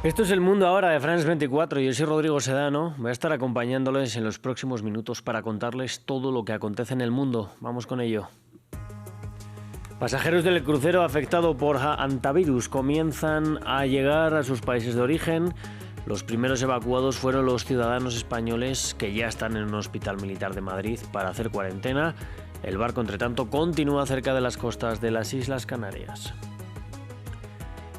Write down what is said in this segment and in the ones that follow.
Esto es El Mundo Ahora de France 24. Yo soy Rodrigo Sedano. Voy a estar acompañándoles en los próximos minutos para contarles todo lo que acontece en el mundo. Vamos con ello. Pasajeros del crucero afectado por hantavirus comienzan a llegar a sus países de origen. Los primeros evacuados fueron los ciudadanos españoles que ya están en un hospital militar de Madrid para hacer cuarentena. El barco, entre tanto, continúa cerca de las costas de las Islas Canarias.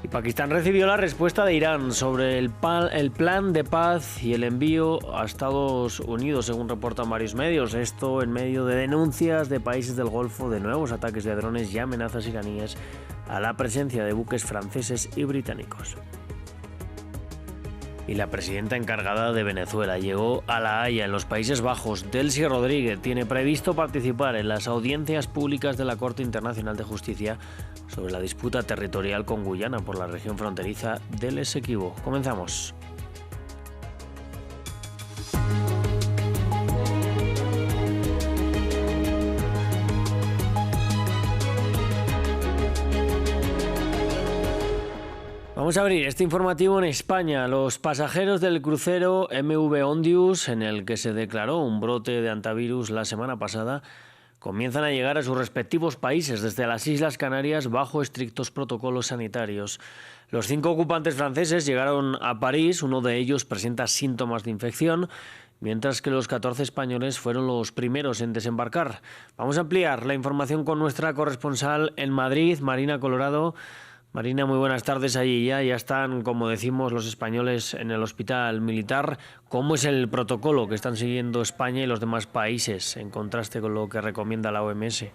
Y Pakistán recibió la respuesta de Irán sobre el plan de paz y el envío a Estados Unidos, según reportan varios medios. Esto en medio de denuncias de países del Golfo de nuevos ataques de drones y amenazas iraníes a la presencia de buques franceses y británicos. Y la presidenta encargada de Venezuela llegó a La Haya, en los Países Bajos. Delcy Rodríguez tiene previsto participar en las audiencias públicas de la Corte Internacional de Justicia sobre la disputa territorial con Guyana por la región fronteriza del Esequibo. Comenzamos. Vamos a abrir este informativo en España. Los pasajeros del crucero MV Ondius, en el que se declaró un brote de hantavirus la semana pasada, comienzan a llegar a sus respectivos países desde las Islas Canarias bajo estrictos protocolos sanitarios. Los 5 ocupantes franceses llegaron a París, uno de ellos presenta síntomas de infección, mientras que los 14 españoles fueron los primeros en desembarcar. Vamos a ampliar la información con nuestra corresponsal en Madrid, Marina Colorado. Marina, muy buenas tardes. Allí ya están, como decimos, los españoles en el hospital militar. ¿Cómo es el protocolo que están siguiendo España y los demás países en contraste con lo que recomienda la OMS?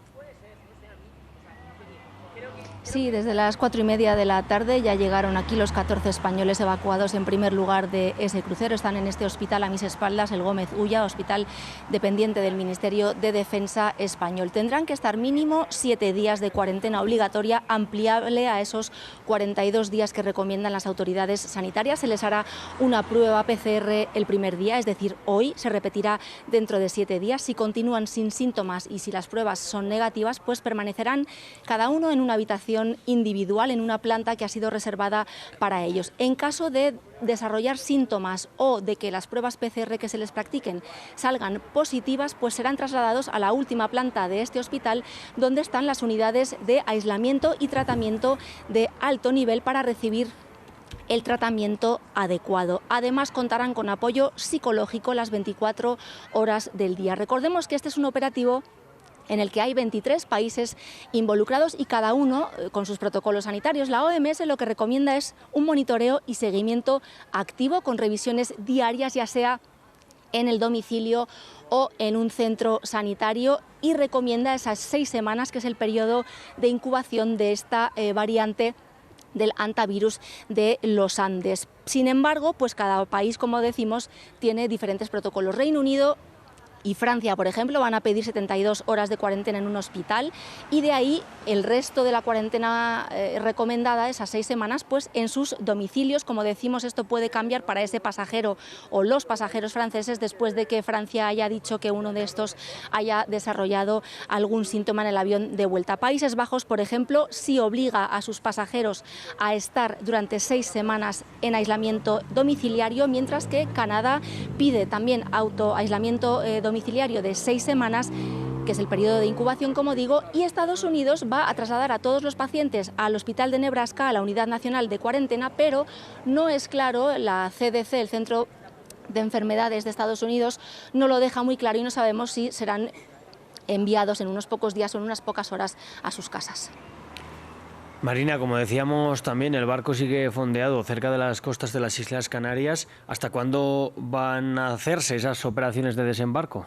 Sí, desde las 4:30 de la tarde ya llegaron aquí los 14 españoles evacuados en primer lugar de ese crucero. Están en este hospital a mis espaldas, el Gómez Ulla, hospital dependiente del Ministerio de Defensa español. Tendrán que estar mínimo 7 días de cuarentena obligatoria, ampliable a esos 42 días que recomiendan las autoridades sanitarias. Se les hará una prueba PCR el primer día, es decir, hoy. Se repetirá dentro de 7 días. Si continúan sin síntomas y si las pruebas son negativas, pues permanecerán cada uno en una habitación individual en una planta que ha sido reservada para ellos. En caso de desarrollar síntomas o de que las pruebas PCR que se les practiquen salgan positivas, pues serán trasladados a la última planta de este hospital, donde están las unidades de aislamiento y tratamiento de alto nivel para recibir el tratamiento adecuado. Además, contarán con apoyo psicológico las 24 horas del día. Recordemos que este es un operativo en el que hay 23 países involucrados y cada uno con sus protocolos sanitarios. La OMS lo que recomienda es un monitoreo y seguimiento activo con revisiones diarias, ya sea en el domicilio o en un centro sanitario, y recomienda esas 6 semanas, que es el periodo de incubación de esta variante del hantavirus de los Andes. Sin embargo, pues cada país, como decimos, tiene diferentes protocolos. Reino Unido y Francia, por ejemplo, van a pedir 72 horas de cuarentena en un hospital, y de ahí el resto de la cuarentena recomendada, esas 6 semanas, pues en sus domicilios. Como decimos, esto puede cambiar para ese pasajero o los pasajeros franceses después de que Francia haya dicho que uno de estos haya desarrollado algún síntoma en el avión de vuelta. Países Bajos, por ejemplo, sí obliga a sus pasajeros a estar durante 6 semanas en aislamiento domiciliario, mientras que Canadá pide también autoaislamiento domiciliario de 6 semanas, que es el periodo de incubación, como digo, y Estados Unidos va a trasladar a todos los pacientes al hospital de Nebraska, a la Unidad Nacional de Cuarentena, pero no es claro, la CDC, el Centro de Enfermedades de Estados Unidos, no lo deja muy claro y no sabemos si serán enviados en unos pocos días o en unas pocas horas a sus casas. Marina, como decíamos también, el barco sigue fondeado cerca de las costas de las Islas Canarias. ¿Hasta cuándo van a hacerse esas operaciones de desembarco?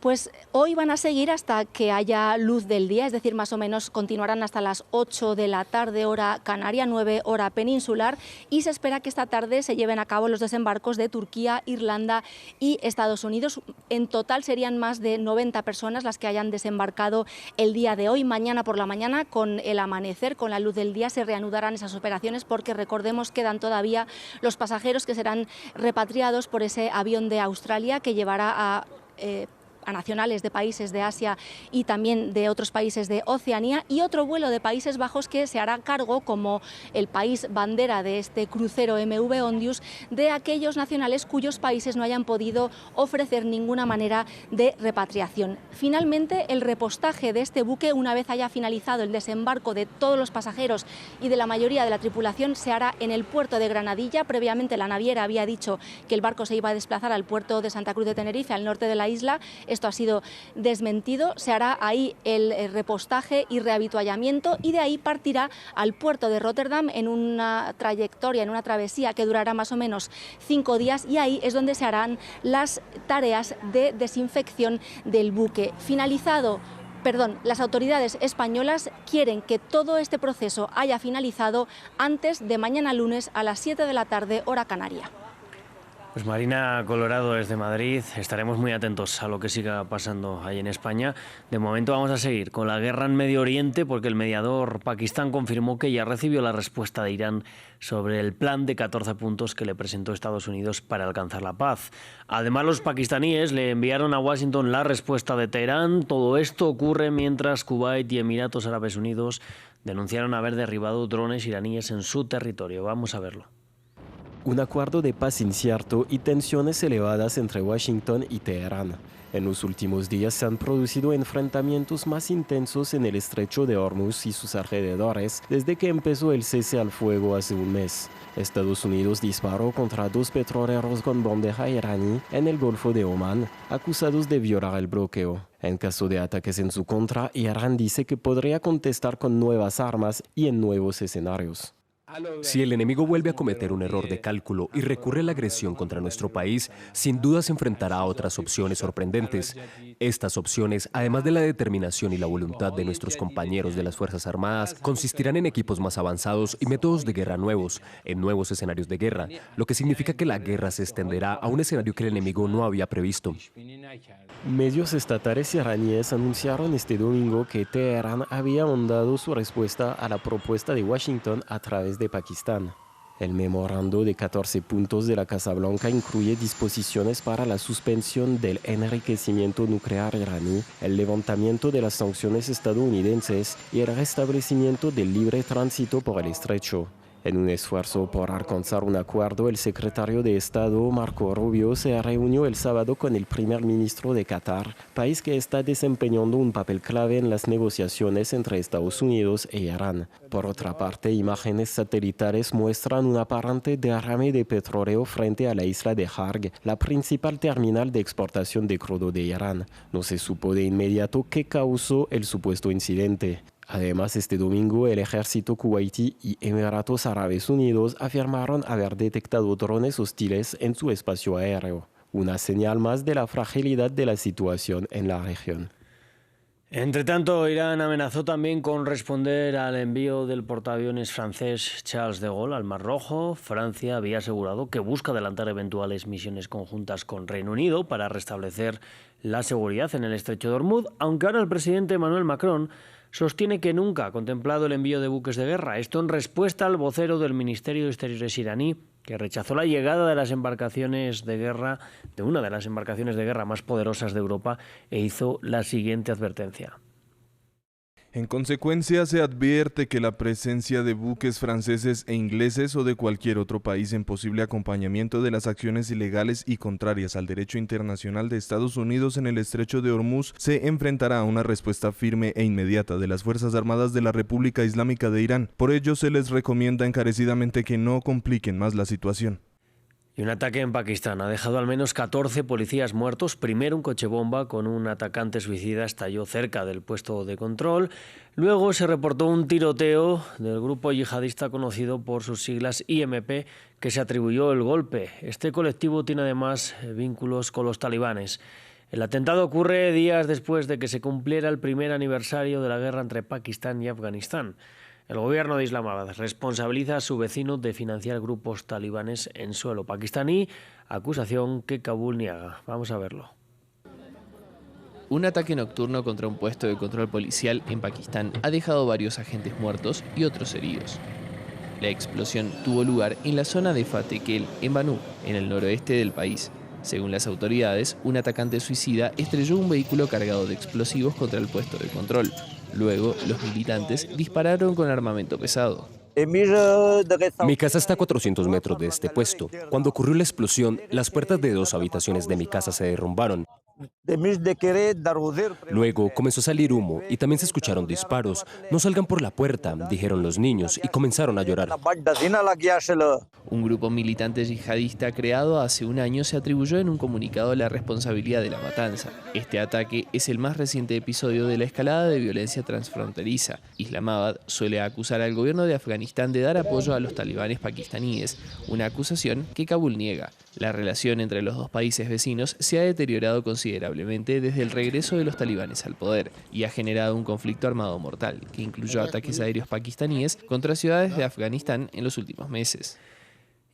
Pues hoy van a seguir hasta que haya luz del día, es decir, más o menos continuarán hasta las 8 de la tarde, hora canaria, 9 hora peninsular, y se espera que esta tarde se lleven a cabo los desembarcos de Turquía, Irlanda y Estados Unidos. En total serían más de 90 personas las que hayan desembarcado el día de hoy. Mañana por la mañana, con el amanecer, con la luz del día, se reanudarán esas operaciones, porque recordemos, quedan todavía los pasajeros que serán repatriados por ese avión de Australia que llevará a a nacionales de países de Asia y también de otros países de Oceanía, y otro vuelo de Países Bajos que se hará cargo, como el país bandera de este crucero MV Ondius, de aquellos nacionales cuyos países no hayan podido ofrecer ninguna manera de repatriación. Finalmente, el repostaje de este buque, una vez haya finalizado el desembarco de todos los pasajeros y de la mayoría de la tripulación, se hará en el puerto de Granadilla. Previamente la naviera había dicho que el barco se iba a desplazar al puerto de Santa Cruz de Tenerife, al norte de la isla. Esto ha sido desmentido. Se hará ahí el repostaje y rehabituallamiento, y de ahí partirá al puerto de Rotterdam en una trayectoria, en una travesía que durará más o menos 5 días, y ahí es donde se harán las tareas de desinfección del buque. Las autoridades españolas quieren que todo este proceso haya finalizado antes de mañana lunes a las 7 de la tarde, hora canaria. Pues Marina Colorado desde Madrid, estaremos muy atentos a lo que siga pasando ahí en España. De momento vamos a seguir con la guerra en Medio Oriente, porque el mediador Pakistán confirmó que ya recibió la respuesta de Irán sobre el plan de 14 puntos que le presentó Estados Unidos para alcanzar la paz. Además, los pakistaníes le enviaron a Washington la respuesta de Teherán. Todo esto ocurre mientras Kuwait y Emiratos Árabes Unidos denunciaron haber derribado drones iraníes en su territorio. Vamos a verlo. Un acuerdo de paz incierto y tensiones elevadas entre Washington y Teherán. En los últimos días se han producido enfrentamientos más intensos en el estrecho de Hormuz y sus alrededores desde que empezó el cese al fuego hace un mes. Estados Unidos disparó contra 2 petroleros con bandeja iraní en el Golfo de Omán, acusados de violar el bloqueo. En caso de ataques en su contra, Irán dice que podría contestar con nuevas armas y en nuevos escenarios. Si el enemigo vuelve a cometer un error de cálculo y recurre a la agresión contra nuestro país, sin duda se enfrentará a otras opciones sorprendentes. Estas opciones, además de la determinación y la voluntad de nuestros compañeros de las Fuerzas Armadas, consistirán en equipos más avanzados y métodos de guerra nuevos, en nuevos escenarios de guerra, lo que significa que la guerra se extenderá a un escenario que el enemigo no había previsto. Medios estatales iraníes anunciaron este domingo que Teherán había mandado su respuesta a la propuesta de Washington a través de Pakistán. El memorando de 14 puntos de la Casa Blanca incluye disposiciones para la suspensión del enriquecimiento nuclear iraní, el levantamiento de las sanciones estadounidenses y el restablecimiento del libre tránsito por el estrecho. En un esfuerzo por alcanzar un acuerdo, el secretario de Estado, Marco Rubio, se reunió el sábado con el primer ministro de Qatar, país que está desempeñando un papel clave en las negociaciones entre Estados Unidos e Irán. Por otra parte, imágenes satelitales muestran un aparente derrame de petróleo frente a la isla de Harg, la principal terminal de exportación de crudo de Irán. No se supo de inmediato qué causó el supuesto incidente. Además, este domingo el ejército kuwaití y Emiratos Árabes Unidos afirmaron haber detectado drones hostiles en su espacio aéreo, una señal más de la fragilidad de la situación en la región. Entre tanto, Irán amenazó también con responder al envío del portaaviones francés Charles de Gaulle al Mar Rojo. Francia había asegurado que busca adelantar eventuales misiones conjuntas con Reino Unido para restablecer la seguridad en el estrecho de Hormuz, aunque ahora el presidente Emmanuel Macron sostiene que nunca ha contemplado el envío de buques de guerra. Esto en respuesta al vocero del Ministerio de Exteriores iraní, que rechazó la llegada de las embarcaciones de guerra, de una de las embarcaciones de guerra más poderosas de Europa, e hizo la siguiente advertencia. En consecuencia, se advierte que la presencia de buques franceses e ingleses o de cualquier otro país en posible acompañamiento de las acciones ilegales y contrarias al derecho internacional de Estados Unidos en el estrecho de Hormuz se enfrentará a una respuesta firme e inmediata de las Fuerzas Armadas de la República Islámica de Irán. Por ello, se les recomienda encarecidamente que no compliquen más la situación. Y un ataque en Pakistán ha dejado al menos 14 policías muertos. Primero un coche bomba con un atacante suicida estalló cerca del puesto de control. Luego se reportó un tiroteo del grupo yihadista conocido por sus siglas IMP, que se atribuyó el golpe. Este colectivo tiene además vínculos con los talibanes. El atentado ocurre días después de que se cumpliera el primer aniversario de la guerra entre Pakistán y Afganistán. El gobierno de Islamabad responsabiliza a su vecino de financiar grupos talibanes en suelo pakistaní, acusación que Kabul niega. Vamos a verlo. Un ataque nocturno contra un puesto de control policial en Pakistán ha dejado varios agentes muertos y otros heridos. La explosión tuvo lugar en la zona de Fatekel, en Banú, en el noroeste del país. Según las autoridades, un atacante suicida estrelló un vehículo cargado de explosivos contra el puesto de control. Luego, los militantes dispararon con armamento pesado. Mi casa está a 400 metros de este puesto. Cuando ocurrió la explosión, las puertas de 2 habitaciones de mi casa se derrumbaron. Luego comenzó a salir humo y también se escucharon disparos. No salgan por la puerta, dijeron los niños, y comenzaron a llorar. Un grupo militante yihadista creado hace un año se atribuyó en un comunicado la responsabilidad de la matanza. Este ataque es el más reciente episodio de la escalada de violencia transfronteriza. Islamabad suele acusar al gobierno de Afganistán de dar apoyo a los talibanes pakistaníes, una acusación que Kabul niega. La relación entre los dos países vecinos se ha deteriorado considerablemente desde el regreso de los talibanes al poder y ha generado un conflicto armado mortal, que incluyó ataques aéreos pakistaníes contra ciudades de Afganistán en los últimos meses.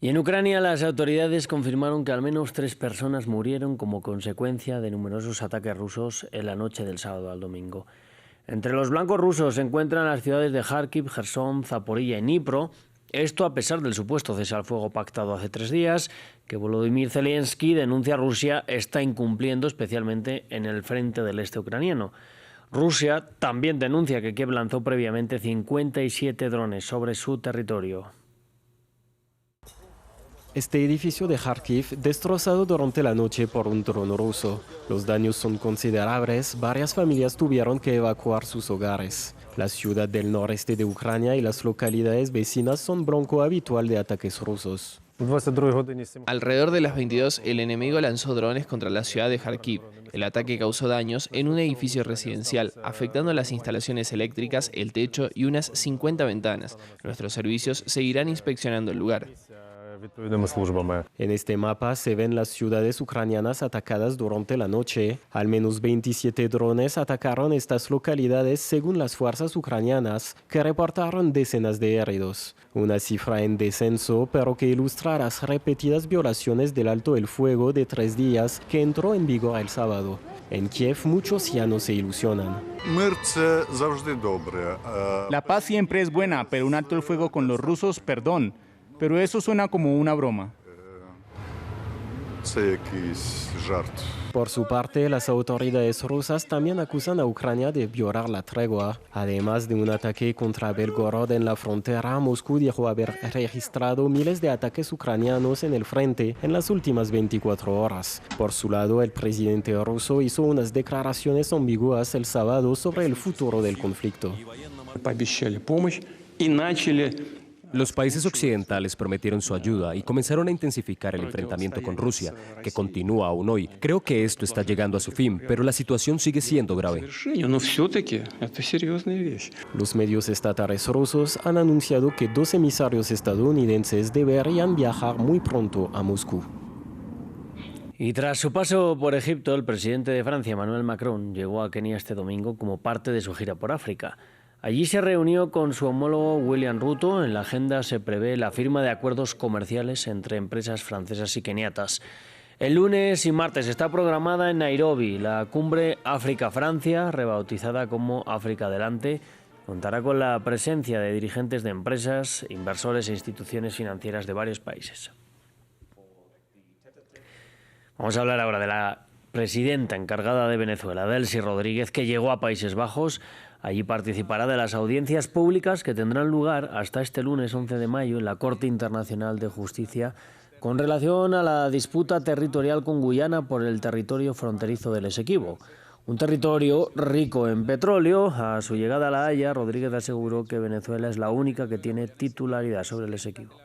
Y en Ucrania las autoridades confirmaron que al menos 3 personas murieron como consecuencia de numerosos ataques rusos en la noche del sábado al domingo. Entre los blancos rusos se encuentran las ciudades de Kharkiv, Jersón, Zaporilla y Dnipro. Esto a pesar del supuesto cese al fuego pactado hace 3 días, que Volodymyr Zelensky denuncia Rusia está incumpliendo, especialmente en el frente del este ucraniano. Rusia también denuncia que Kiev lanzó previamente 57 drones sobre su territorio. Este edificio de Kharkiv destrozado durante la noche por un dron ruso. Los daños son considerables, varias familias tuvieron que evacuar sus hogares. La ciudad del noreste de Ucrania y las localidades vecinas son blanco habitual de ataques rusos. Alrededor de las 22, el enemigo lanzó drones contra la ciudad de Kharkiv. El ataque causó daños en un edificio residencial, afectando las instalaciones eléctricas, el techo y unas 50 ventanas. Nuestros servicios seguirán inspeccionando el lugar. En este mapa se ven las ciudades ucranianas atacadas durante la noche. Al menos 27 drones atacaron estas localidades según las fuerzas ucranianas, que reportaron decenas de heridos. Una cifra en descenso, pero que ilustra las repetidas violaciones del alto el fuego de 3 días que entró en vigor el sábado. En Kiev muchos ya no se ilusionan. La paz siempre es buena, pero un alto el fuego con los rusos, perdón. Pero eso suena como una broma. Por su parte, las autoridades rusas también acusan a Ucrania de violar la tregua. Además de un ataque contra Belgorod en la frontera, Moscú dijo haber registrado miles de ataques ucranianos en el frente en las últimas 24 horas. Por su lado, el presidente ruso hizo unas declaraciones ambiguas el sábado sobre el futuro del conflicto. Los países occidentales prometieron su ayuda y comenzaron a intensificar el enfrentamiento con Rusia, que continúa aún hoy. Creo que esto está llegando a su fin, pero la situación sigue siendo grave. Los medios estatales rusos han anunciado que 2 emisarios estadounidenses deberían viajar muy pronto a Moscú. Y tras su paso por Egipto, el presidente de Francia, Emmanuel Macron, llegó a Kenia este domingo como parte de su gira por África. Allí se reunió con su homólogo William Ruto. En la agenda se prevé la firma de acuerdos comerciales entre empresas francesas y keniatas. El lunes y martes está programada en Nairobi la cumbre África-Francia, rebautizada como África Adelante. Contará con la presencia de dirigentes de empresas, inversores e instituciones financieras de varios países. Vamos a hablar ahora de la presidenta encargada de Venezuela, Delcy Rodríguez, que llegó a Países Bajos. Allí participará de las audiencias públicas que tendrán lugar hasta este lunes 11 de mayo en la Corte Internacional de Justicia con relación a la disputa territorial con Guyana por el territorio fronterizo del Esequibo. Un territorio rico en petróleo. A su llegada a La Haya, Rodríguez aseguró que Venezuela es la única que tiene titularidad sobre el Esequibo.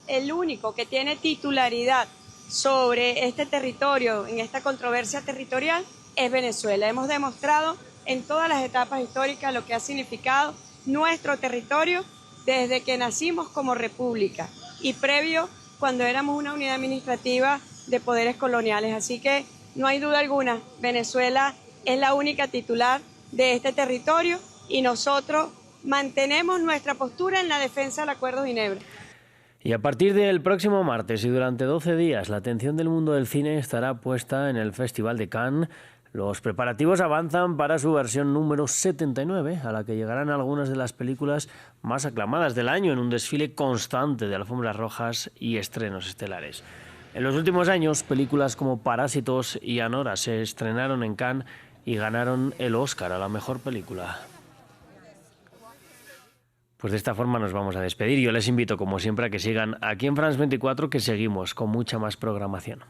El único que tiene titularidad sobre este territorio, en esta controversia territorial, es Venezuela. Hemos demostrado en todas las etapas históricas lo que ha significado nuestro territorio desde que nacimos como república y previo cuando éramos una unidad administrativa de poderes coloniales. Así que no hay duda alguna, Venezuela es la única titular de este territorio y nosotros mantenemos nuestra postura en la defensa del Acuerdo de Ginebra. Y a partir del próximo martes y durante 12 días, la atención del mundo del cine estará puesta en el Festival de Cannes. Los preparativos avanzan para su versión número 79, a la que llegarán algunas de las películas más aclamadas del año en un desfile constante de alfombras rojas y estrenos estelares. En los últimos años, películas como Parásitos y Anora se estrenaron en Cannes y ganaron el Oscar a la mejor película. Pues de esta forma nos vamos a despedir. Yo les invito, como siempre, a que sigan aquí en France 24, que seguimos con mucha más programación.